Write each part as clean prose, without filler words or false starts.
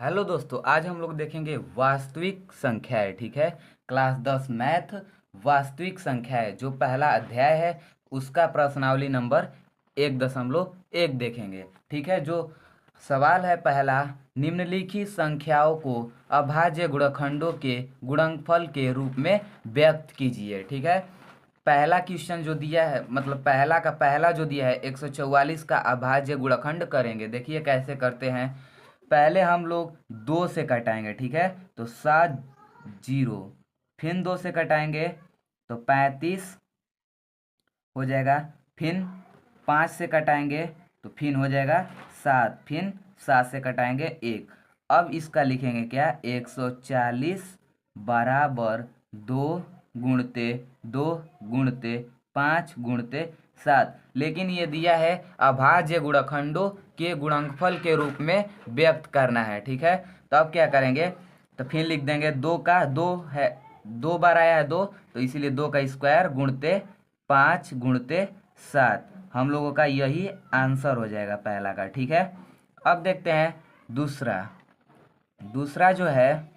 Hello दोस्तों, आज हम लोग देखेंगे वास्तविक संख्याएं। ठीक है। क्लास 10 मैथ वास्तविक संख्याएं जो पहला अध्याय है उसका प्रश्नावली नंबर 1.1 देखेंगे। ठीक है। जो सवाल है पहला, निम्नलिखित संख्याओं को अभाज्य गुणनखंडों के गुणनफल के रूप में व्यक्त कीजिए। ठीक है। पहला क्वेश्चन जो दिया है, मतलब पहला का पहला जो दिया है 144 का अभाज्य गुणनखंड करेंगे। देखिए कैसे करते हैं। पहले हम लोग 2 से कटाएंगे। ठीक है। तो 7 जीरो, फिर 2 से कटाएंगे तो 35 हो जाएगा। फिर 5 से कटाएंगे तो फिर हो जाएगा 7, फिर 7 से कटाएंगे 1। अब इसका लिखेंगे क्या, 140 बराबर 2 गुणते 2 गुणते 5 गुणते 7। लेकिन ये दिया है अभाज्य गुणनखंडों के गुणनफल के रूप में व्यक्त करना है। ठीक है। तो अब क्या करेंगे, तो फिर लिख देंगे 2 का 2 है, 2 बार आया है 2, तो इसीलिए 2 का स्क्वायर गुणते 5 गुणते 7। हम लोगों का यही आंसर हो जाएगा पहला का। ठीक है। अब देखते हैं दूसरा। दूसरा जो है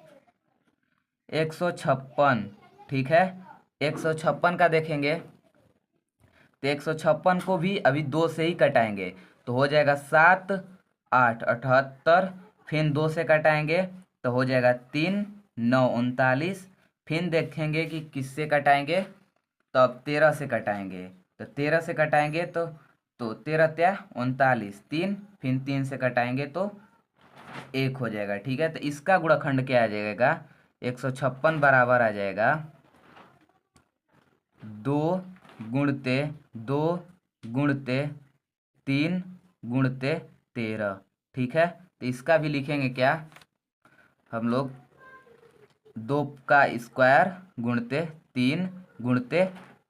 156। ठीक है। 156 का देखेंगे तो 156 को भी अभी 2 से ही कटाएंगे तो हो जाएगा 7 8 78। फिर 2 से कटाएंगे तो हो जाएगा 3 9 39। फिर देखेंगे कि किससे कटाएंगे, तो अब 13 से कटाएंगे। तो 13 से कटाएंगे तो 13 त्या 39, 3 फिर 3 से कटाएंगे तो 1 हो जाएगा। ठीक है। तो इसका गुणनखंड क्या आ जाएगा, 156 बराबर आ जाएगा 2 गुणते 2 गुणते 3 गुणते 13। ठीक है। तो इसका भी लिखेंगे क्या हम लोग, 2 का स्क्वायर गुणते 3 गुणते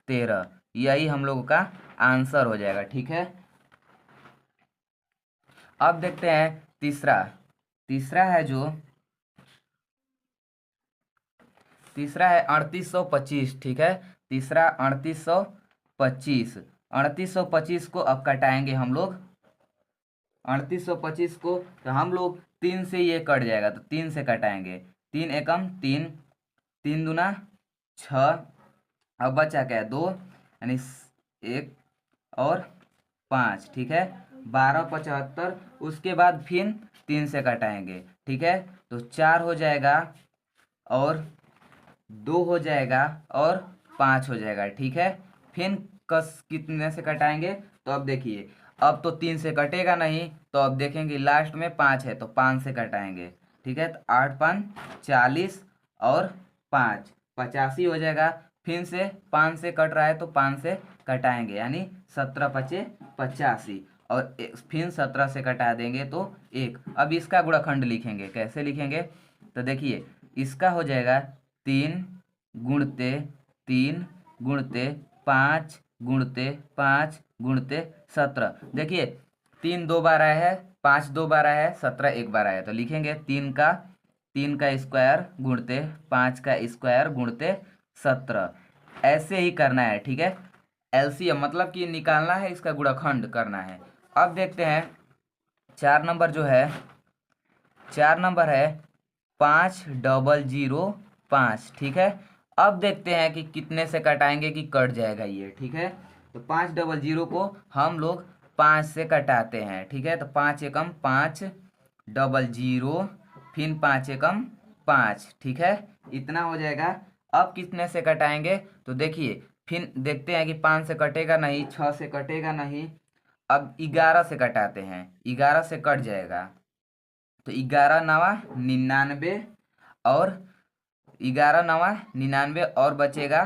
13। यही हम लोगों का आंसर हो जाएगा। ठीक है। अब देखते हैं तीसरा। तीसरा है जो तीसरा है 3825। ठीक है। तीसरा 3825। 3825 को अब कटाएंगे हम लोग। 3825 को तो हम लोग 3 से ये कट जाएगा तो 3 से कटाएंगे। 3 एकम 3, 3 दूना 6। अब बचा क्या, 2 यानी 1 और 5। ठीक है। 1275। उसके बाद फिर 3 से कटाएंगे। ठीक है। तो 4 हो जाएगा और 2 हो जाएगा और 5 हो जाएगा। ठीक है। फिर कस कितने से कटाएंगे, तो अब देखिए अब तो 3 से कटेगा नहीं, तो अब देखेंगे लास्ट में 5 है तो 5 से कटाएंगे। ठीक है। तो 8 5 40 और 5 85 हो जाएगा। फिर से 5 से कट रहा है तो 5 से कटाएंगे, यानी 17 पचे 85 और फिर 17 से कटा देंगे तो 1। अब इसका गुणनखंड लिखेंगे, कैसे लिखेंगे, तो देखिए इसका हो जाएगा 3 गुणते 3 गुणते 5 गुणते 5 गुणते 17। देखिए 3 2 बार आया है, 5 2 बार आया है, 17 एक बार आया है। तो लिखेंगे 3 का स्क्वायर गुणते 5 का स्क्वायर गुणते 17। ऐसे ही करना है। ठीक है। एलसीएम मतलब कि निकालना है, इसका गुणनखंड करना है। अब देखते हैं 4 नंबर जो है, 4 नंबर है 5005। ठीक है। अब देखते हैं कि कितने से कटाएंगे कि कट जाएगा ये। ठीक है। तो 500 को हम लोग 5 से कटाते हैं। ठीक है। तो 5 एकम 5 00, फिर 5 एकम 5। ठीक है। इतना हो जाएगा। अब कितने से कटाएंगे, तो देखिए फिर देखते हैं कि 5 से कटेगा नहीं, 6 से कटेगा नहीं। अब 11 से कटाते हैं, 11 से कट जाएगा तो 11 नवा 99 और 11 नवा 99 और बचेगा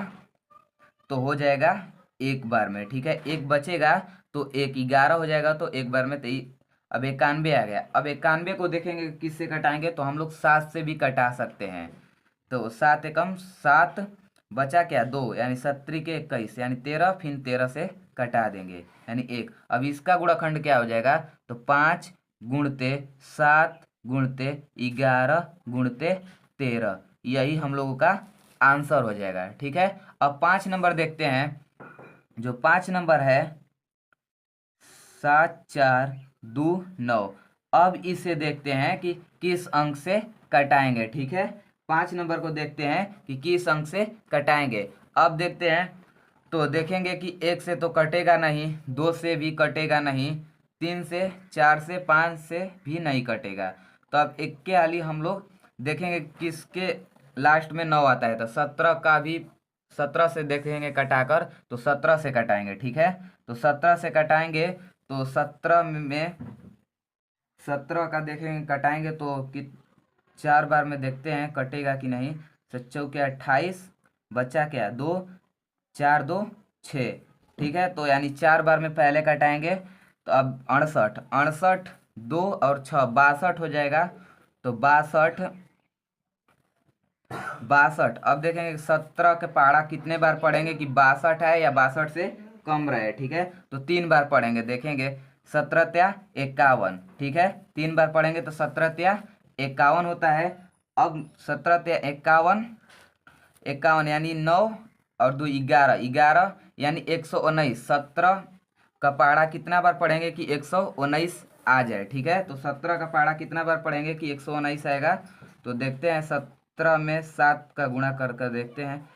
तो हो जाएगा एक बार में। ठीक है। एक बचेगा तो एक 11 हो जाएगा तो एक बार में 23। अब 91 आ गया। अब 91 को देखेंगे किससे कटाएंगे, तो हम लोग 7 से भी कटा सकते हैं। तो 7 एकम 7, बचा क्या 2, यानी 17 के 21 यानी 13, फिर 13 से कटा देंगे यानी 1। अब इसका गुणनखंड क्या हो जाएगा, तो 5 गुणते 7 गुणते 11 गुणते 13। यही हम लोगों का आंसर हो जाएगा। ठीक है। अब 5 नंबर देखते हैं। जो 5 नंबर है 7 4 2 9। अब इसे देखते हैं कि किस अंक से कटाएंगे। ठीक है, 5 नंबर को देखते हैं कि किस अंक से कटाएंगे। अब देखते हैं तो देखेंगे कि 1 से तो कटेगा नहीं, 2 से भी कटेगा नहीं, 3 से, 4 से, 5 से भी नहीं कटेगा। तो अब एक के आली हम लोग देखेंगे किसके लास्ट में 9 आता है। तो 17 का भी 17 से देखेंगे कटाकर, तो 17 से कटाएंगे। ठीक है, तो 17 से कटाएंगे तो 17 में 17 का देखेंगे कटाएंगे तो कि 4 बार में देखते हैं कटेगा कि नहीं। 7×4 = 28, बचा क्या 2, 4 2 6। ठीक है, तो यानी 4 बार में पहले कटाएंगे। तो अब 68, 68 2 और 6 62 हो जाएगा। तो 62, 62। अब देखेंगे 17 के पहाड़ा कितने बार पढ़ेंगे कि 62 है या 62 से कम रहे। ठीक है, तो 3 बार पढ़ेंगे, देखेंगे 17×51। ठीक है, 3 बार पढ़ेंगे तो 17×51 होता है। अब 17×51, 51 यानी 9 और 2 11, 11 यानी 119। 17 का पहाड़ा कितना बार पढ़ेंगे कि 119 आ जाए। ठीक है, तो 17 का पहाड़ा कितना बार पढ़ेंगे कि 119 आएगा। तो देखते हैं 17 में 7 का गुणा कर कर देखते हैं,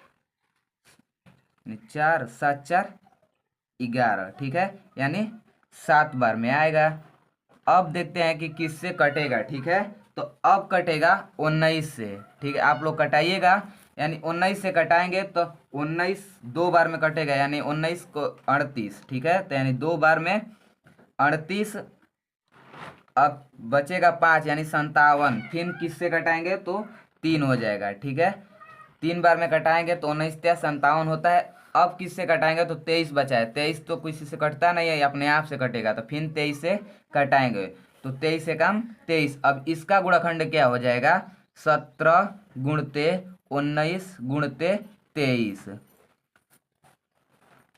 4 7 4 11। ठीक है, यानी 7 बार में आएगा। अब देखते हैं कि किससे कटेगा। ठीक है, तो अब कटेगा 19 से। ठीक है, आप लोग कटाइएगा, यानी 19 से कटाएंगे तो 19 2 बार में कटेगा, यानी 19 को 38। ठीक है, तो यानी 2 बार में 38। अब बचेगा 5 यानी 57। फिर किससे कटाएंगे तो 3 हो जाएगा। ठीक है, 3 बार में कटाएंगे तो 19×3 = 57 होता है। अब किससे कटाएंगे तो 23 बचा है। 23 तो किसी से कटता नहीं है, अपने आप से कटेगा। तो फिर 23 से कटाएंगे तो 23 से कम 23। अब इसका गुणनखंड क्या हो जाएगा, 17×19×23।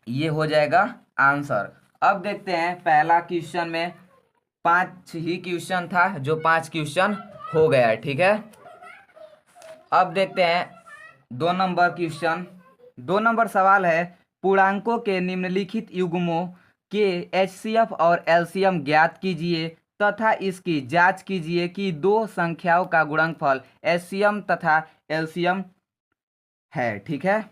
ये हो जाएगा आंसर। अब देखते हैं पहला क्वेश्चन में 5 ही क्वेश्चन था, जो 5 क्वेश्चन हो गया है। ठीक है, अब देखते हैं 2 नंबर क्वेश्चन। 2 नंबर सवाल है, पूर्णांकों के निम्नलिखित युग्मों के एचसीएफ और एलसीएम ज्ञात कीजिए तथा इसकी जांच कीजिए कि दो संख्याओं का गुणनफल एचसीएम तथा एलसीएम है। ठीक है,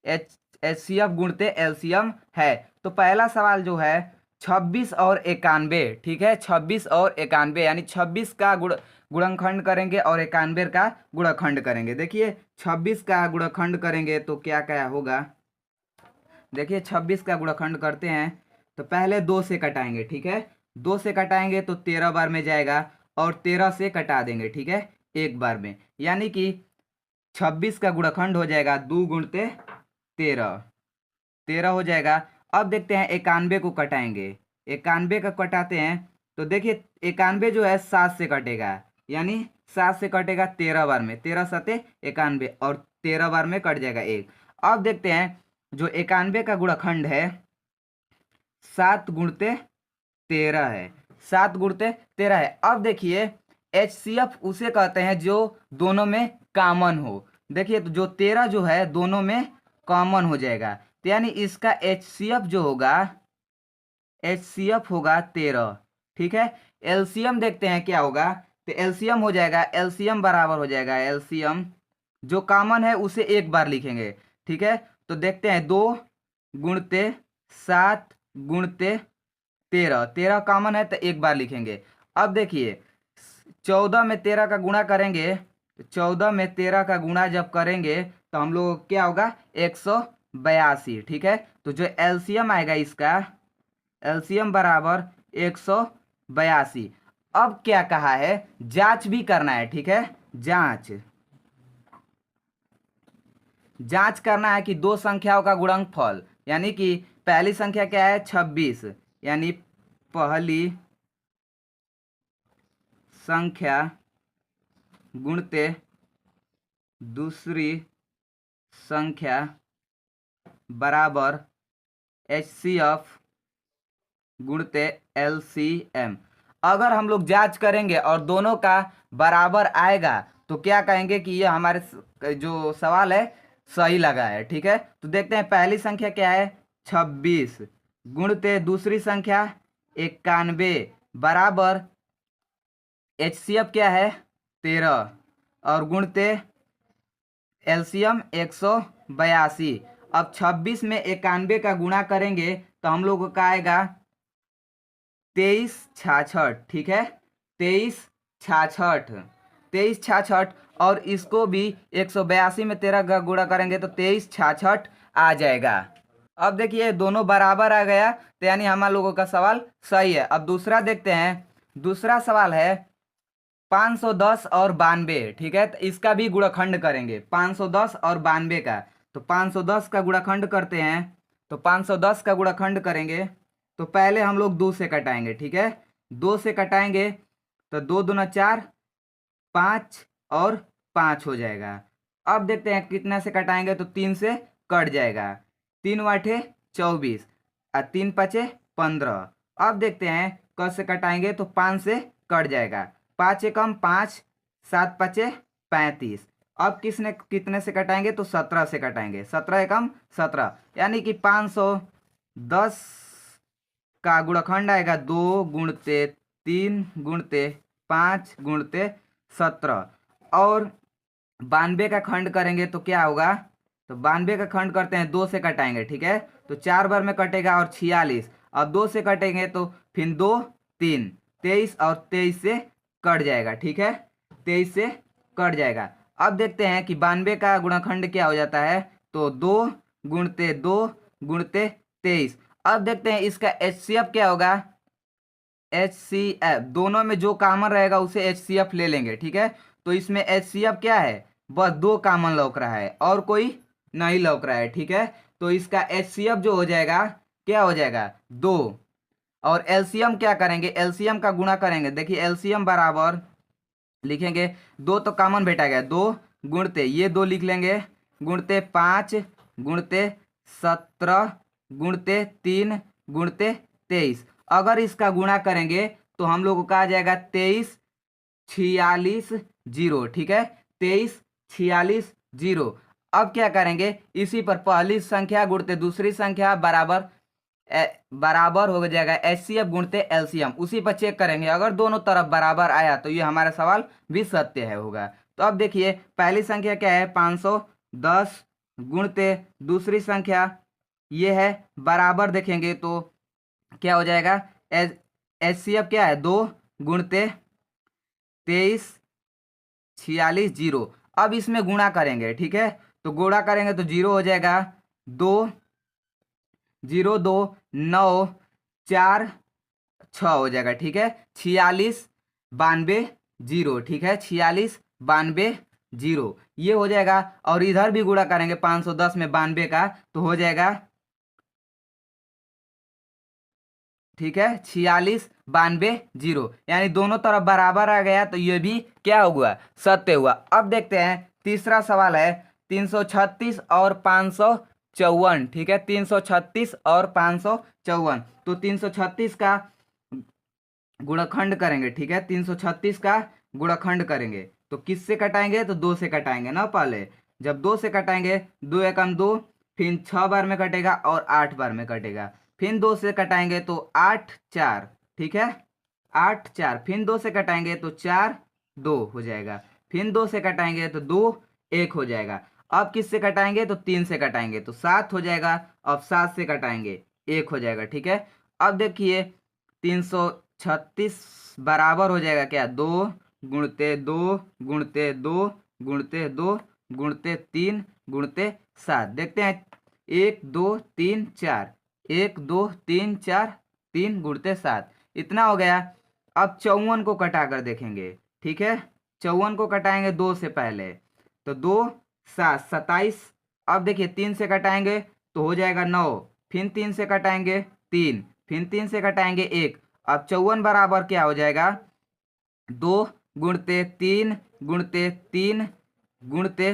एचसीएफ गुणते एलसीएम है। तो पहला सवाल जो है 26 और 91। ठीक है, 26 और 91 यानी 26 का गुणनखंड करेंगे और 91 का गुणनखंड करेंगे। देखिए 26 का गुणनखंड करेंगे तो क्या क्या होगा। देखिए 26 का गुणनखंड करते हैं तो पहले 2 से कटाएंगे। ठीक है, 2 से कटाएंगे तो 13 बार में जाएगा और 13 से कटा देंगे। ठीक है, एक बार में, यानी कि 26 का गुणनखंड हो जाएगा 2 गुणते 13, 13 हो जाएगा। अब देखते हैं 91 को कटाएंगे। 91 का कटाते हैं तो देखिए 91 जो है 7 से कटेगा, यानी 7 से कटेगा 13 बार में, 13 7 91 और 13 बार में कट जाएगा एक। अब देखते हैं जो 91 का गुणनखंड है 7 गुणते 13 है, 7 गुणते 13 है। अब देखिए एचसीएफ उसे कहते हैं जो दोनों में कॉमन हो। देखिए तो जो 13 जो है दोनों में कॉमन हो जाएगा, तो यानी इसका एचसीएफ जो होगा, एचसीएफ होगा 13। ठीक है, एलसीएम देखते हैं क्या होगा। तो एलसीएम हो जाएगा, एलसीएम बराबर हो जाएगा, एलसीएम जो कॉमन है उसे एक बार लिखेंगे। ठीक है, तो देखते हैं 2 गुणते 7 गुणते 13, 13 कॉमन है तो एक बार लिखेंगे। अब देखिए 14 में 13 का गुणा करेंगे, 14 में 13 का गुणा जब करेंगे तो हम लोग क्या होगा 182। ठीक है, तो जो एलसीएम आएगा इसका, एलसीएम बराबर 182। अब क्या कहा है, जांच भी करना है। ठीक है, जांच करना है कि दो संख्याओं का गुणनफल, यानी कि पहली संख्या क्या है 26, यानी पहली संख्या गुणते दूसरी संख्या बराबर एचसीएफ गुणते एलसीएम। अगर हम लोग जांच करेंगे और दोनों का बराबर आएगा तो क्या कहेंगे कि ये हमारे जो सवाल है सही लगा है। ठीक है, तो देखते हैं पहली संख्या क्या है 26 गुणते दूसरी संख्या 91 बराबर HCF क्या है 13 और गुणते एलसीएम 182। अब 26 में 91 का गुणा करेंगे तो हम लोग का आएगा 2366। ठीक है 2366 2366 और इसको भी 182 में 13 का गुणा करेंगे तो 2366 आ जाएगा। अब देखिए दोनों बराबर आ गया तो यानी हम लोगों का सवाल सही है। अब दूसरा देखते हैं। दूसरा सवाल है 510 और 92। ठीक है तो इसका भी गुणनखंड करेंगे 510 और 92 का। तो 510 का गुणनखंड करते हैं। तो 510 का गुणनखंड करेंगे तो पहले हम लोग 2 से कटाएंगे। ठीक है 2 से कटाएंगे तो 2 दूना 4 5 और 5 हो जाएगा। अब देखते हैं कितना से कटाएंगे तो 3 से कट जाएगा। 3 वाठे 24 और 3 पचे 15। अब देखते हैं कब से कटाएंगे तो 5 से कट जाएगा। 5 एकम 5 7 पचे 35। अब किसने कितने से कटाएंगे तो 17 से कटाएंगे। 17 एकम 17 यानी कि 510 का गुणनखंड आएगा 2 गुणते 3 गुणते 5 गुणते 17। और 92 का खंड करेंगे तो क्या होगा। तो 92 का खंड करते हैं 2 से कटाएंगे। ठीक है तो 4 बार में कटेगा और 46। अब 2 से कटेंगे तो फिर 2 3 23 और 23 से कट जाएगा। ठीक है 23 से कट जाएगा। अब देखते हैं कि 92 का गुणनखंड क्या हो जाता है तो 2 गुणते 2 गुणते 23। अब देखते हैं इसका HCF क्या होगा। HCF दोनों में जो कॉमन रहेगा उसे HCF ले लेंगे। ठीक है तो इसमें HCF क्या है बस 2 कॉमन लौक रहा है और कोई नहीं लौक रहा है। ठीक है तो इसका HCF जो हो जाएगा क्या हो जाएगा 2। और LCM क्या करेंगे LCM का गुणा करेंगे। देखिए LCM बराबर लिखेंगे 2 तो कॉमन बेटा गया 2 गुणते ये 2 लिख लेंगे गुणते 5 गुणते 17 गुणते 3 गुणते 23। अगर इसका गुणा करेंगे तो हम लोगों का आ जाएगा 23 46 0। ठीक है 23 46 0। अब क्या करेंगे इसी पर पहली संख्या गुणते दूसरी संख्या बराबर बराबर हो जाएगा HCF गुणते LCM। उसी पर चेक करेंगे अगर दोनों तरफ बराबर आया तो ये हमारा सवाल भी सत्य है होगा। तो अब देखिए पहली संख्या क्या है 510 गुणते दूसरी संख्या ये है बराबर देखेंगे तो क्या हो जाएगा HCF क्या है 2 गुणते 23 46 0। अब इसमें गुणा करेंगे। ठीक है तो गुणा करेंगे तो 0 हो जाएगा 2 0 2 9 4 6 हो जाएगा। ठीक है 46 92 0। ठीक है 46 92 0 ये हो जाएगा। और इधर भी गुणा करेंगे 510 में 92 का तो हो जाएगा। ठीक है 46 92 0 यानी दोनों तरफ बराबर आ गया तो ये भी क्या हुआ सत्य हुआ। अब देखते हैं तीसरा सवाल है 336 और 554। ठीक है 336 और 554। तो 336 का गुणनखंड करेंगे। ठीक है 336 का गुणनखंड करेंगे तो किससे कटाएंगे तो 2 से कटाएंगे ना। पहले जब 2 से कटाएंगे 2 एकम 2 फिर 6 बार में कटेगा और 8 बार में कटेगा। फिर 2 से कटाएंगे तो 8 4। ठीक है 8 4 फिर 2 से कटाएंगे तो 4 2 हो जाएगा। फिर 2 से कटाएंगे तो 2 1 हो जाएगा। अब किससे कटाएंगे तो 3 से कटाएंगे तो 7 हो जाएगा। अब 7 से कटाएंगे 1 हो जाएगा। ठीक है अब देखिए 336 बराबर हो जाएगा क्या 2 गुणते 2 गुणते 2 गुणते 2 गुणते 3 गुणते 7। देखते हैं 1 2 3 4 1 2 3 4 3 गुणते 7 इतना हो गया। अब 54 को कटा कर देखेंगे। ठीक है 54 को कटाएंगे 2 से पहले तो 2 7 27। अब देखिए 3 से कटाएंगे तो हो जाएगा 9। फिर 3 से कटाएंगे 3 फिर 3 से कटाएंगे 1। अब 54 बराबर क्या हो जाएगा 2 गुणते 3 गुणते 3 गुणते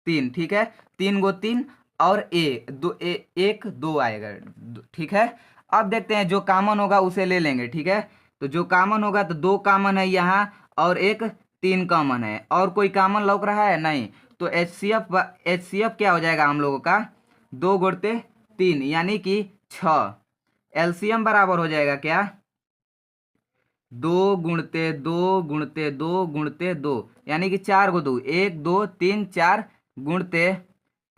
3। ठीक है 3 गो 3 और 1 2 आएगा। ठीक है अब देखते हैं जो कॉमन होगा उसे ले लेंगे। ठीक है तो जो कॉमन होगा तो 2 कॉमन है यहाँ और 1 3 कॉमन है और कोई कॉमन लौक रहा है नहीं। तो HCF क्या हो जाएगा हम लोगों का 2 गुणते 3 यानी कि 6। LCM बराबर हो जाएगा क्या दो गुणते दो गुणते दो गुणते दो, यानी कि 4 को 2, 1 2 3 4 गुणते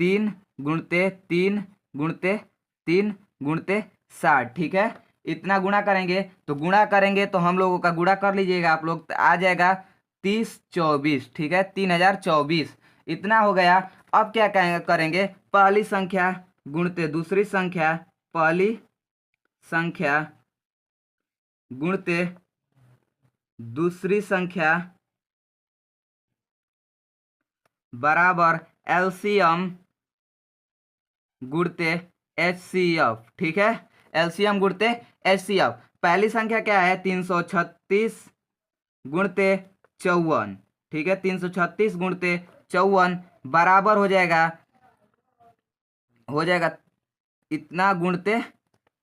3 गुणते 3 गुणते 3 गुणते 60। ठीक है, इतना गुणा करेंगे तो हम लोगों का गुणा कर लीजिएगा आप लोग, तो आ जाएगा 3024। ठीक है, 3024 इतना हो गया। अब क्या करेंगे, पहली संख्या गुणते दूसरी संख्या, पहली संख्या गुणते दूसरी संख्या बराबर एलसीएम गुणते एचसीएफ। ठीक है, एलसीएम गुणते एचसीएफ। पहली संख्या क्या है, 336 गुणते 54। ठीक है, 336 गुणते 54 बराबर हो जाएगा इतना गुणते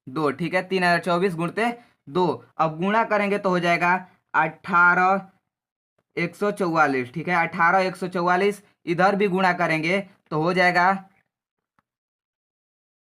2। ठीक है, 3024 गुणते 2। अब गुणा करेंगे तो हो जाएगा 18144। ठीक है, 18144 इधर भी गुणा करेंगे तो हो जाएगा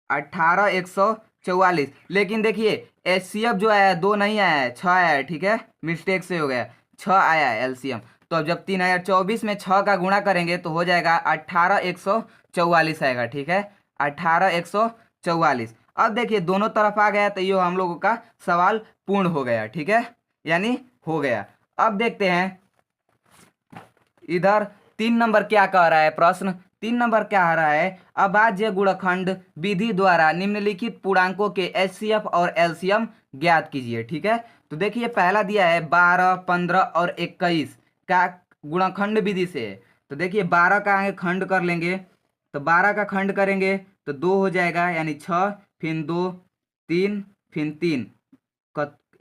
18144। लेकिन देखिए एचसीएफ जो आया है 2 नहीं आया है, 6 आया है। ठीक है, मिस्टेक से हो गया, 6 आया है एलसीएम। तो अब जब 3024 में 6 का गुणा करेंगे तो हो जाएगा 18144 आएगा। ठीक है, 18144। अब देखिए दोनों तरफ आ गया तो ये हम लोगों का सवाल पूर्ण हो गया। ठीक है, यानी हो गया। अब देखते हैं इधर 3 नंबर क्या कह रहा है प्रश्न। 3 नंबर क्या आ रहा है, अभाज्य गुणनखंड विधि द्वारा निम्नलिखित पूर्णांकों के एचसीएफ और एलसीएम ज्ञात कीजिए। ठीक है, तो देखिए पहला दिया है 12 15 और 21 का गुणनखंड विधि से। तो देखिए 12 का आगे खंड कर लेंगे, तो 12 का खंड करेंगे तो 2 हो जाएगा, यानी 6 फिर 2 3 फिर 3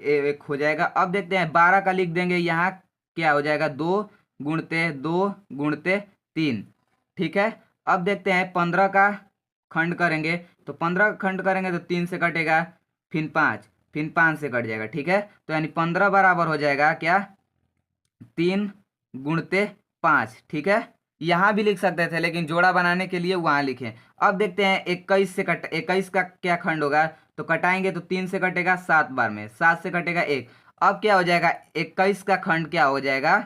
एक हो जाएगा। अब देखते हैं 12 का लिख देंगे, यहाँ क्या हो जाएगा 2 गुणते 3। ठीक है, अब देखते हैं 15 का खंड करेंगे, तो 15 का खंड करेंगे तो 3 से कटेगा, फिर 5 से कट जाएगा। ठीक है, तो यानी 15 बराबर हो जाएगा क्या, 3 गुणते 5। ठीक है, यहाँ भी लिख सकते थे लेकिन जोड़ा बनाने के लिए वहाँ लिखे। अब देखते हैं 21 का क्या खंड होगा, तो कटाएंगे तो 3 से कटेगा 7 बार में, 7 से कटेगा 1। अब क्या हो जाएगा, 21 का खंड क्या हो जाएगा,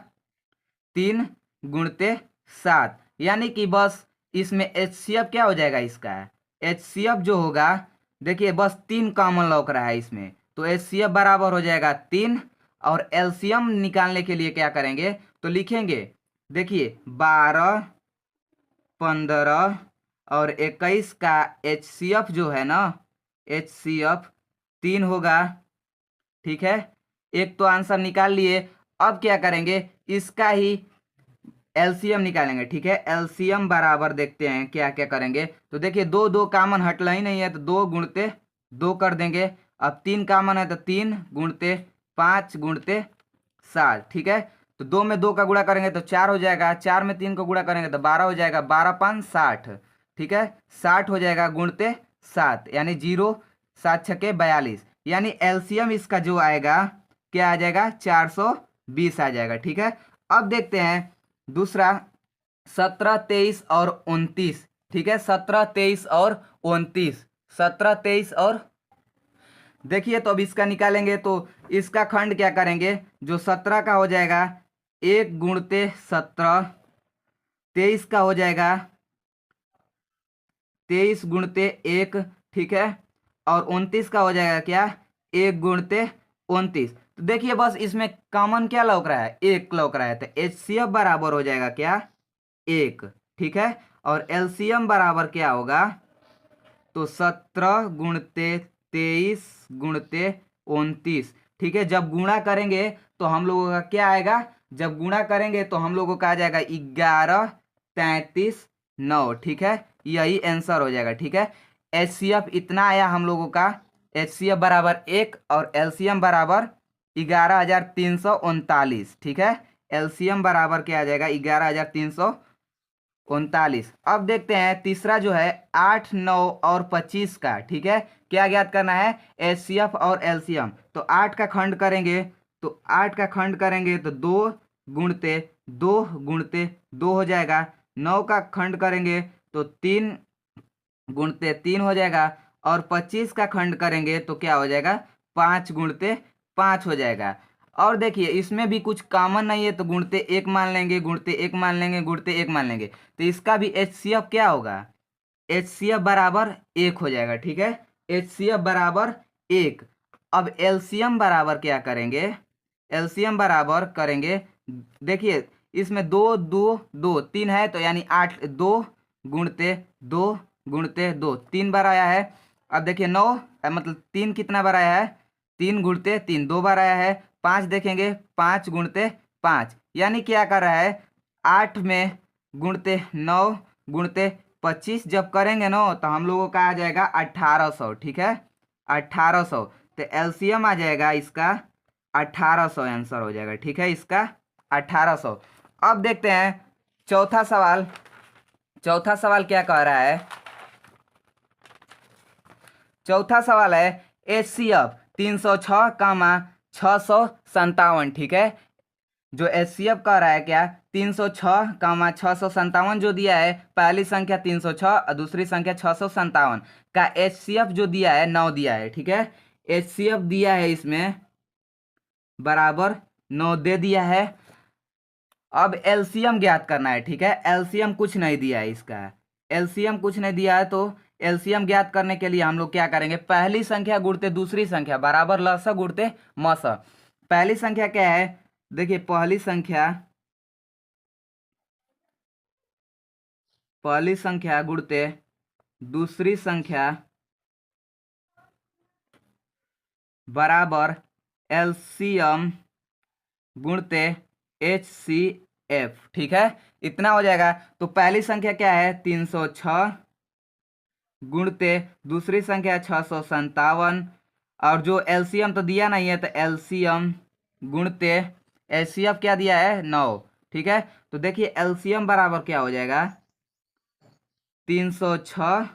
3 गुणते 7। यानी कि बस इसमें एचसीएफ क्या हो जाएगा, इसका एचसीएफ जो होगा, देखिए बस 3 कॉमन लौक रहा है इसमें, तो एचसीएफ बराबर हो जाएगा 3। और एलसीएम निकालने के लिए क्या करेंगे, तो लिखेंगे देखिए 12 15 और 21 का एचसीएफ जो है ना, एचसीएफ 3 होगा। ठीक है, एक तो आंसर निकाल लिए। अब क्या करेंगे, इसका ही एलसीएम निकालेंगे। ठीक है, एलसीएम बराबर देखते हैं क्या क्या करेंगे, तो देखिए 2 2 कॉमन हटला ही नहीं है, तो 2 गुणते 2 कर देंगे। अब 3 कॉमन है तो 3 गुणते 5 गुणते 7। ठीक है, तो 2 में 2 का गुणा करेंगे तो 4 हो जाएगा, 4 में 3 का गुणा करेंगे तो 12 हो जाएगा, 12 5 60। ठीक है, 60 हो जाएगा गुणते 7, यानी 0 7 6 42, यानी एलसीएम इसका जो आएगा क्या आ जाएगा, 420 आ जाएगा। ठीक है, अब देखते हैं दूसरा 17 23 और 29। ठीक है, 17 23 और 29, 17 23 और देखिए, तो अब इसका निकालेंगे तो इसका खंड क्या करेंगे, जो 17 का हो जाएगा 1 गुणते 17, 23 का हो जाएगा 23 गुणते 1। ठीक है, और 29 का हो जाएगा क्या, 1 गुणते 29। तो देखिए बस इसमें कॉमन क्या लौक रहा है, 1 लौक रहा है, तो एचसीएफ बराबर हो जाएगा क्या, 1। ठीक है, और एलसीएम बराबर क्या होगा, तो 17 गुणते 23 गुणते 29। ठीक है, जब गुणा करेंगे तो हम लोगों का क्या आएगा, जब गुणा करेंगे तो हम लोगों का आ जाएगा 11 33 9। ठीक है, यही आंसर हो जाएगा। ठीक है, एचसीएफ इतना आया हम लोगों का, एचसीएफ बराबर 1 और एलसीएम बराबर 11,339। ठीक है, एलसीएम बराबर क्या आ जाएगा, 11,339। अब देखते हैं तीसरा जो है 8 9 और 25 का। ठीक है, क्या ज्ञात करना है, एचसीएफ और एलसीएम। तो 8 का खंड करेंगे, तो 8 का खंड करेंगे तो 2 गुणते 2 गुणते 2 हो जाएगा। 9 का खंड करेंगे तो 3 गुणते 3 हो जाएगा, और 25 का खंड करेंगे तो क्या हो जाएगा, 5 गुणते 5 हो जाएगा। और देखिए इसमें भी कुछ कॉमन नहीं है, तो गुणते एक मान लेंगे, गुणते एक मान लेंगे, गुणते एक मान लेंगे, तो इसका भी HCF क्या होगा, HCF बराबर 1 हो जाएगा। ठीक है, HCF बराबर 1। अब LCM बराबर क्या करेंगे, LCM बराबर करेंगे, देखिए इसमें 2 2 2 3 है, तो यानी 8, 2 गुणते 2 गुणते 2 3 बार आया है। अब देखिए 9 मतलब 3 कितना बार आया है, 3 गुणते 3 2 बार आया है। 5 देखेंगे, 5 गुणते 5, यानी क्या कर रहा है, 8 में गुणते 9 गुणते 25 जब करेंगे ना, तो हम लोगों का आ जाएगा 1800। ठीक है, 1800, तो LCM आ जाएगा इसका 1800, आंसर हो जाएगा। ठीक है, इसका 1800। अब देखते हैं चौथा सवाल। चौथा सवाल क्या कह रहा है, चौथा सवाल है HCF 306 कामा 657। ठीक है, जो HCF कह रहा है क्या, 306 कामा 657 जो दिया है, पहली संख्या 306 और दूसरी संख्या 657 का HCF जो दिया है 9 दिया है। ठीक है, HCF दिया है इसमें बराबर 9 दे दिया है। अब LCM ज्ञात करना है। ठीक है, LCM कुछ नहीं दिया है इसका, LCM कुछ नहीं दिया है, तो LCM ज्ञात करने के लिए हम लोग क्या करेंगे, पहली संख्या गुणते दूसरी संख्या बराबर लस गुणते मस। पहली संख्या क्या है, देखिए पहली संख्या गुणते दूसरी संख्या बराबर LCM गुणते HCF। ठीक है, इतना हो जाएगा। तो पहली संख्या क्या है, 306 गुणते दूसरी संख्या 657, और जो LCM तो दिया नहीं है, तो LCM गुणते HCF क्या दिया है, 9। ठीक है, तो देखिए LCM बराबर क्या हो जाएगा, 306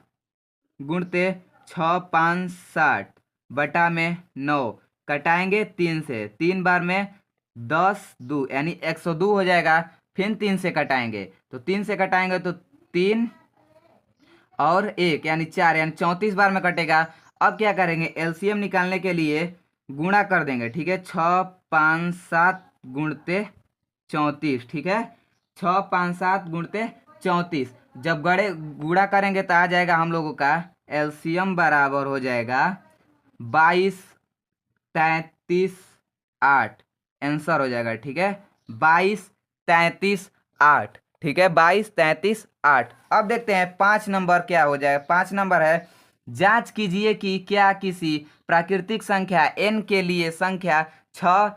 गुणते 6 5 60 बटा में 9, कटाएंगे 3 से, 3 बार में 10 2 यानी 102 हो जाएगा। फिर 3 से कटाएंगे, तो 3 से कटाएंगे तो 3 और 1 यानी 4, यानी 34 बार में कटेगा। अब क्या करेंगे, LCM निकालने के लिए गुणा कर देंगे। ठीक है, 6 5 7 गुणते 34। ठीक है, 6 5 7 गुणते 34, जब गड़े गुणा करेंगे तो आ जाएगा हम लोगों का LCM बराबर हो जाएगा 22 33 8, आंसर हो जाएगा। ठीक है, 22 33 8। ठीक है, 22 33 8। अब देखते हैं 5 नंबर क्या हो जाएगा। 5 नंबर है, जांच कीजिए कि क्या किसी प्राकृतिक संख्या n के लिए संख्या 6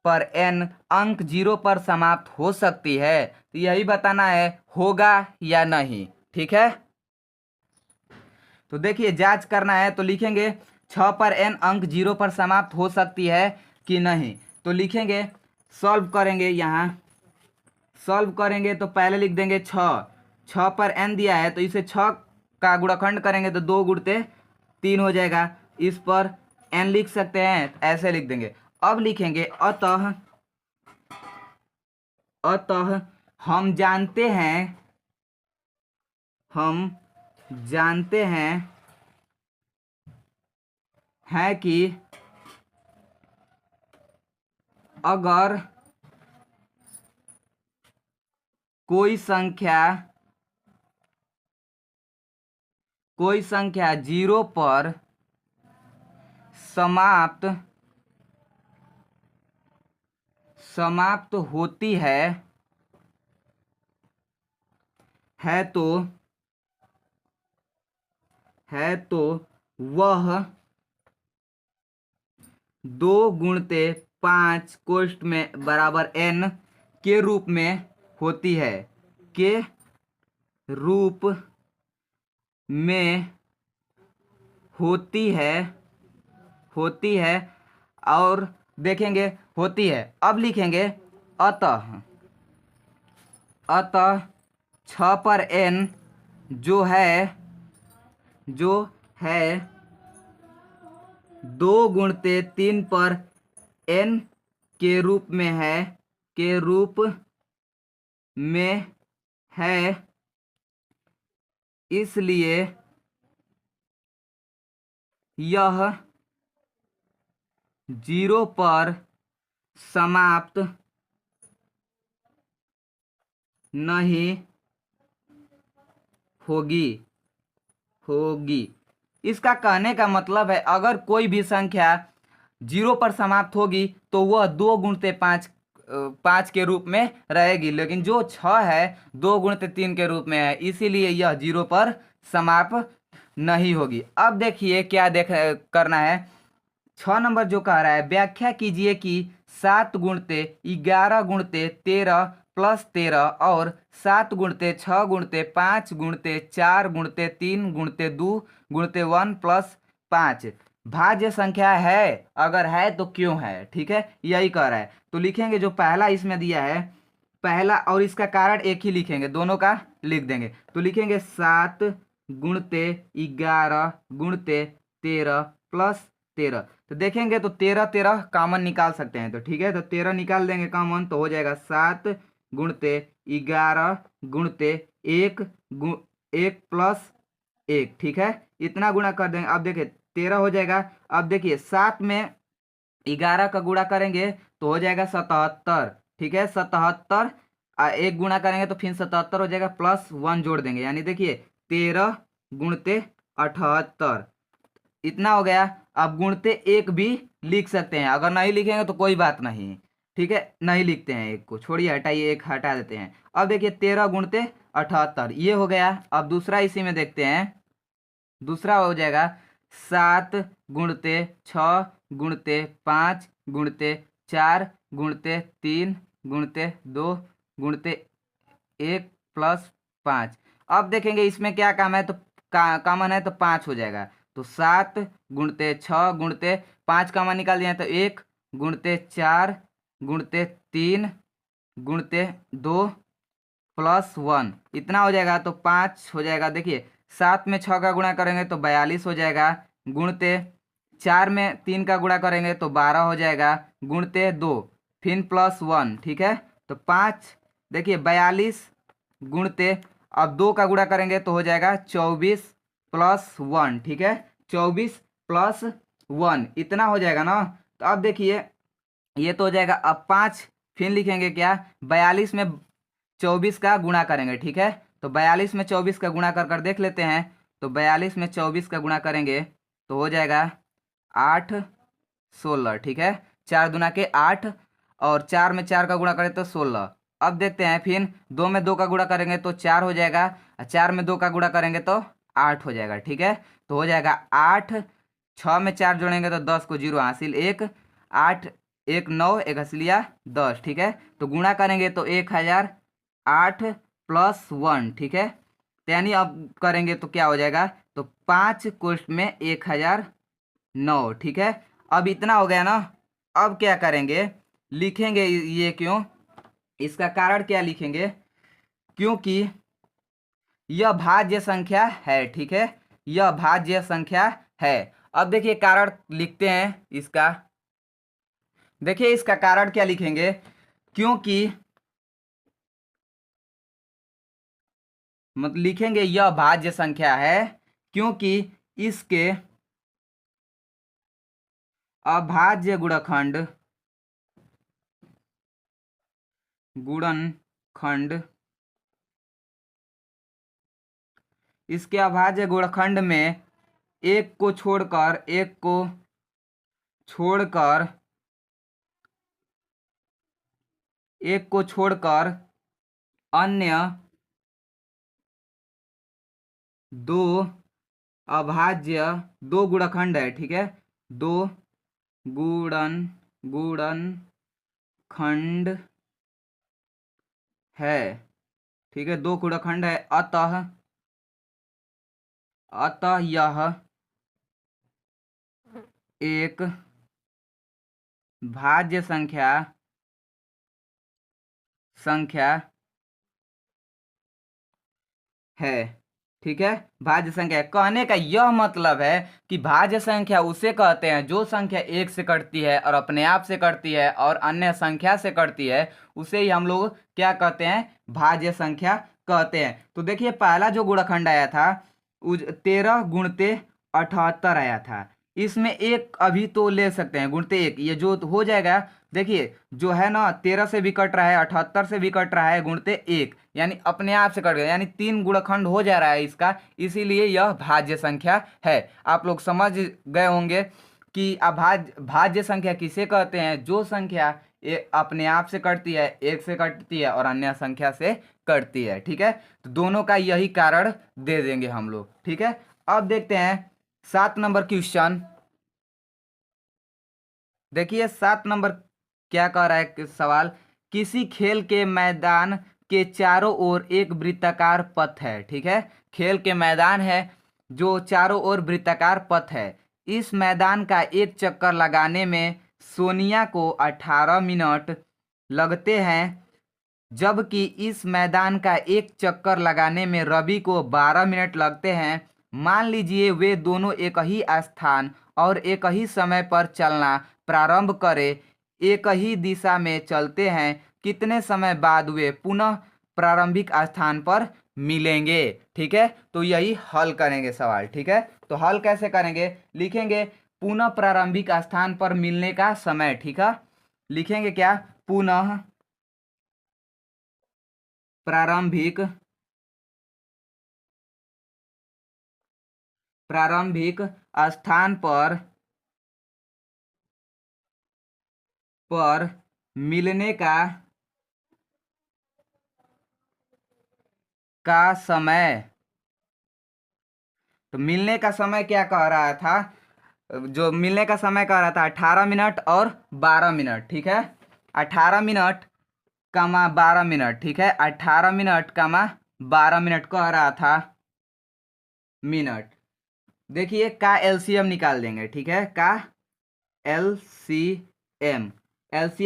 पर n अंक 0 पर समाप्त हो सकती है, तो यही बताना है होगा या नहीं। ठीक है, तो देखिए जांच करना है, तो लिखेंगे 6 पर n अंक 0 पर समाप्त हो सकती है कि नहीं, तो लिखेंगे, सॉल्व करेंगे। यहाँ सॉल्व करेंगे तो पहले लिख देंगे 6 पर n दिया है, तो इसे 6 का गुणनखंड करेंगे तो 2 गुणते 3 हो जाएगा। इस पर n लिख सकते हैं, ऐसे लिख देंगे। अब लिखेंगे अतः हम जानते हैं कि अगर कोई संख्या 0 पर समाप्त होती है तो वह 2 गुणते 5 कोष्ठ में बराबर n के रूप में होती है, के रूप में होती है और देखेंगे होती है। अब लिखेंगे अतः 6 पर n जो है 2 गुणते 3 पर n के रूप में है, इसलिए यह 0 पर समाप्त नहीं होगी। इसका कहने का मतलब है अगर कोई भी संख्या 0 पर समाप्त होगी तो वह 2 गुणते 5 के रूप में रहेगी, लेकिन जो 6 है 2 गुणते 3 के रूप में है, इसीलिए यह 0 पर समाप्त नहीं होगी। अब देखिए क्या करना है। 6 नंबर जो कह रहा है, व्याख्या कीजिए कि 7 गुणते 11 गुणते 13 प्लस 13 और 7 गुणते 6 गुणते 5 गुणते 4 गुणते 3 गुणते 2 गुणते 1 प्लस 5 भाज्य संख्या है, अगर है तो क्यों है। ठीक है, यही कह रहा है। तो लिखेंगे जो पहला इसमें दिया है, पहला और इसका कारण एक ही लिखेंगे, दोनों का लिख देंगे। तो लिखेंगे 7 गुणते 11 गुणते 13 प्लस 13। तो देखेंगे तो 13 13 कॉमन निकाल सकते हैं, तो ठीक है, तो 13 निकाल देंगे कॉमन, तो हो जाएगा 7 गुणते 11 गुणते 1 प्लस 1। ठीक है, इतना गुणा कर देंगे। अब देखिए 13 हो जाएगा। अब देखिए 7 में 11 का गुणा करेंगे तो हो जाएगा 77। ठीक है, 77 एक गुणा करेंगे तो फिर 77 हो जाएगा, प्लस 1 जोड़ देंगे, यानी देखिए 13 गुणते 78, इतना हो गया। अब गुणते 1 भी लिख सकते हैं, अगर नहीं लिखेंगे तो कोई बात नहीं। ठीक है, नहीं लिखते हैं, एक को छोड़िए, हटाइए, एक हटा देते हैं। अब देखिए 13 गुणते 78 ये हो गया। अब दूसरा इसी में देखते हैं, दूसरा हो जाएगा 7 गुणते 6 गुणते 5 गुणते 4 गुणते 3 गुणते 2 गुणते 1 प्लस 5। अब देखेंगे इसमें क्या काम है, तो कॉमन है तो 5 हो जाएगा। तो 7 गुणते 6 गुणते 5 कॉमन निकाल दिया तो 1 गुणते 4 गुणते 3 गुणते 2 प्लस 1 इतना हो जाएगा, तो 5 हो जाएगा। देखिए 7 में 6 का गुणा करेंगे तो 42 हो जाएगा, गुणते 4 में 3 का गुणा करेंगे तो 12 हो जाएगा, गुणते 2 फिर प्लस 1। ठीक है, तो 5 देखिए 42 गुणते, अब 2 का गुणा करेंगे तो हो जाएगा 24 प्लस 1। ठीक है, 24 प्लस 1 इतना हो जाएगा ना। तो अब देखिए ये तो हो जाएगा। अब 5 फिर लिखेंगे क्या, 42 में 24 का गुणा करेंगे। ठीक है, तो 42 में 24 का गुणा कर देख लेते हैं। तो 42 में 24 का गुणा करेंगे तो हो जाएगा 8 16। ठीक है, 4 दूना के 8 और 4 में 4 का गुणा करें तो 16। अब देखते हैं, फिर 2 में 2 का गुणा करेंगे तो 4 हो जाएगा, 4 में 2 का गुणा करेंगे तो 8 हो जाएगा। ठीक है, तो हो जाएगा 8, 6 में 4 जोड़ेंगे तो 10 को 0 हासिल 1, 8 1 9 1 हसिलिया 10। ठीक है, तो गुणा करेंगे तो 1008 प्लस 1। ठीक है, तो यानी अब करेंगे तो क्या हो जाएगा, तो 5 कोष्ठ में 1009। ठीक है, अब इतना हो गया ना। अब क्या करेंगे, लिखेंगे ये क्यों, इसका कारण क्या लिखेंगे, क्योंकि यह भाज्य संख्या है। ठीक है, यह भाज्य संख्या है। अब देखिए कारण लिखते हैं इसका। देखिए इसका कारण क्या लिखेंगे, क्योंकि मतलब लिखेंगे यह भाज्य संख्या है क्योंकि इसके अभाज्य गुणनखंड इसके अभाज्य गुणनखंड में एक को छोड़कर अन्य दो अभाज्य, 2 गुणनखंड है। ठीक है, 2 गुणनखंड है। ठीक है, 2 गुणनखंड है, अतः यह एक भाज्य संख्या है। ठीक है, भाज्य संख्या। कहने का यह मतलब है कि भाज्य संख्या उसे कहते हैं जो संख्या 1 से कटती है और अपने आप से कटती है और अन्य संख्या से कटती है, उसे ही हम लोग क्या कहते हैं, भाज्य संख्या कहते हैं। तो देखिए पहला जो गुणनखंड आया था 13 गुणते 78 आया था, इसमें एक अभी तो ले सकते हैं गुणते 1, ये जो हो जाएगा देखिए जो है ना 13 से भी कट रहा है, 78 से भी कट रहा है, गुणते 1, यानी अपने आप से कट गया, यानी 3 गुणनखंड हो जा रहा है इसका, इसीलिए यह भाज्य संख्या है। आप लोग समझ गए होंगे कि भाज्य संख्या किसे कहते हैं, जो संख्या अपने आप से कटती है, एक से कटती है और अन्य संख्या से कटती है। ठीक है, तो दोनों का यही कारण दे देंगे हम लोग। ठीक है, अब देखते हैं 7 नंबर क्वेश्चन। देखिए 7 नंबर क्या कह रहा है सवाल, किसी खेल के मैदान के चारों ओर एक वृत्ताकार पथ है। ठीक है, खेल के मैदान है जो चारों ओर वृत्ताकार पथ है। इस मैदान का एक चक्कर लगाने में सोनिया को 18 मिनट लगते हैं, जबकि इस मैदान का एक चक्कर लगाने में रवि को 12 मिनट लगते हैं। मान लीजिए वे दोनों एक ही स्थान और एक ही समय पर चलना प्रारंभ करें, एक ही दिशा में चलते हैं, कितने समय बाद वे पुनः प्रारंभिक स्थान पर मिलेंगे। ठीक है, तो यही हल करेंगे सवाल। ठीक है, तो हल कैसे करेंगे, लिखेंगे पुनः प्रारंभिक स्थान पर मिलने का समय। ठीक है, लिखेंगे क्या, पुनः प्रारंभिक स्थान पर मिलने का समय। तो मिलने का समय क्या कह रहा था, जो मिलने का समय कह रहा था 18 मिनट और 12 मिनट। ठीक है, 18 मिनट कमा 12 मिनट। ठीक है, 18 मिनट कमा 12 मिनट कह रहा था मिनट। देखिए का एलसीएम निकाल देंगे। ठीक है, का एलसीएम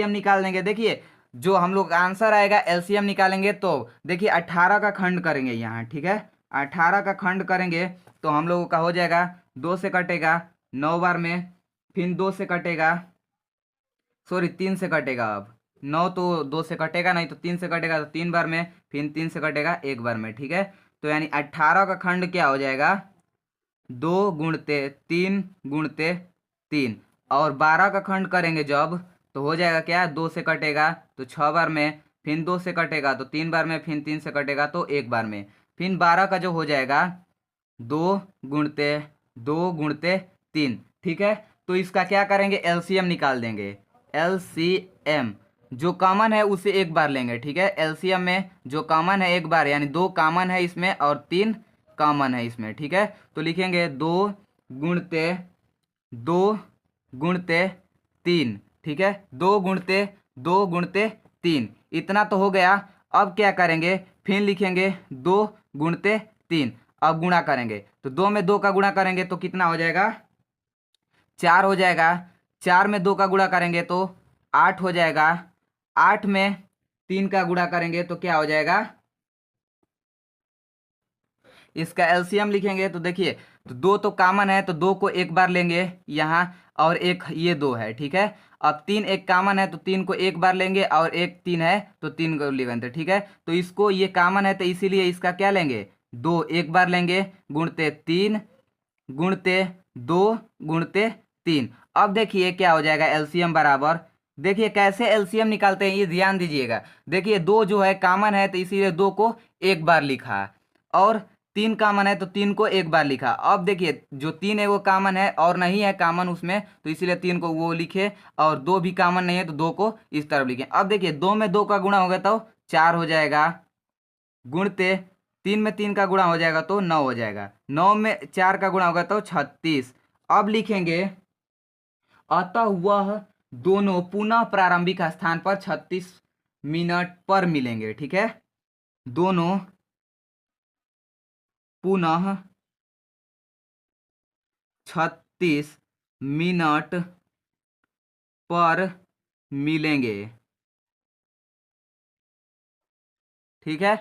निकाल देंगे। देखिए जो हम लोग आंसर आएगा एलसीएम निकालेंगे तो देखिए 18 का खंड करेंगे यहाँ। ठीक है, 18 का खंड करेंगे तो हम लोगों का हो जाएगा, 2 से कटेगा 9 बार में, फिर 2 से कटेगा, सॉरी 3 से कटेगा। अब 9 तो 2 से कटेगा नहीं, तो 3 से कटेगा, तो 3 बार में, फिर 3 से कटेगा 1 बार में। ठीक है, तो यानी 18 का खंड क्या हो जाएगा, 2 गुणते 3 गुणते 3, और 12 का खंड करेंगे जब तो हो जाएगा क्या, 2 से कटेगा तो 6 बार में, फिर 2 से कटेगा तो 3 बार में, फिर 3 से कटेगा तो 1 बार में, फिर 12 का जो हो जाएगा 2 गुणते 3। ठीक है, तो इसका क्या करेंगे, एलसीएम निकाल देंगे। एलसीएम जो कॉमन है उसे एक बार लेंगे। ठीक है, एलसीएम में जो कॉमन है एक बार, यानी 2 कॉमन है इसमें और 3 कॉमन है इसमें। ठीक है, तो लिखेंगे 2 गुणते 3। ठीक है, 2 गुणते 3, इतना तो हो गया। अब क्या करेंगे, फिर लिखेंगे 2 गुणते 3, अब गुणा करेंगे तो 2 में 2 का गुणा करेंगे तो कितना हो जाएगा, 4 हो जाएगा। 4 में 2 का गुणा करेंगे तो 8 हो जाएगा। 8 में 3 का गुणा करेंगे तो क्या हो जाएगा, इसका एलसीएम लिखेंगे तो देखिए, तो 2 तो कॉमन है तो 2 को एक बार लेंगे यहाँ, और एक ये 2 है। ठीक है, अब 3 एक कॉमन है तो 3 को एक बार लेंगे, और एक 3 है तो 3 को लेंगे। ठीक है, तो इसको ये कॉमन है तो इसीलिए इसका क्या लेंगे, 2 एक बार लेंगे, गुणते 3 गुणते 2 गुणते 3। अब देखिए क्या हो जाएगा, एलसीएम बराबर, देखिए कैसे एलसीएम निकालते हैं ये ध्यान दीजिएगा। देखिए 2 जो है कॉमन है तो इसीलिए 2 को एक बार लिखा, और 3 कॉमन है तो 3 को एक बार लिखा। अब देखिए जो 3 है वो कॉमन है और नहीं है कॉमन उसमें, तो इसीलिए 3 को वो लिखे, और 2 भी कॉमन नहीं है तो 2 को इस तरफ लिखे। अब देखिए 2 में 2 का गुणा होगा तो 4 हो जाएगा, गुणते 3 में 3 का गुणा हो जाएगा तो 9 हो जाएगा, 9 में 4 का गुणा होगा तो 36। अब लिखेंगे अतः वह दोनों पुनः प्रारंभिक स्थान पर 36 मिनट पर मिलेंगे। ठीक है, दोनों पुनः 36 मिनट पर मिलेंगे। ठीक है,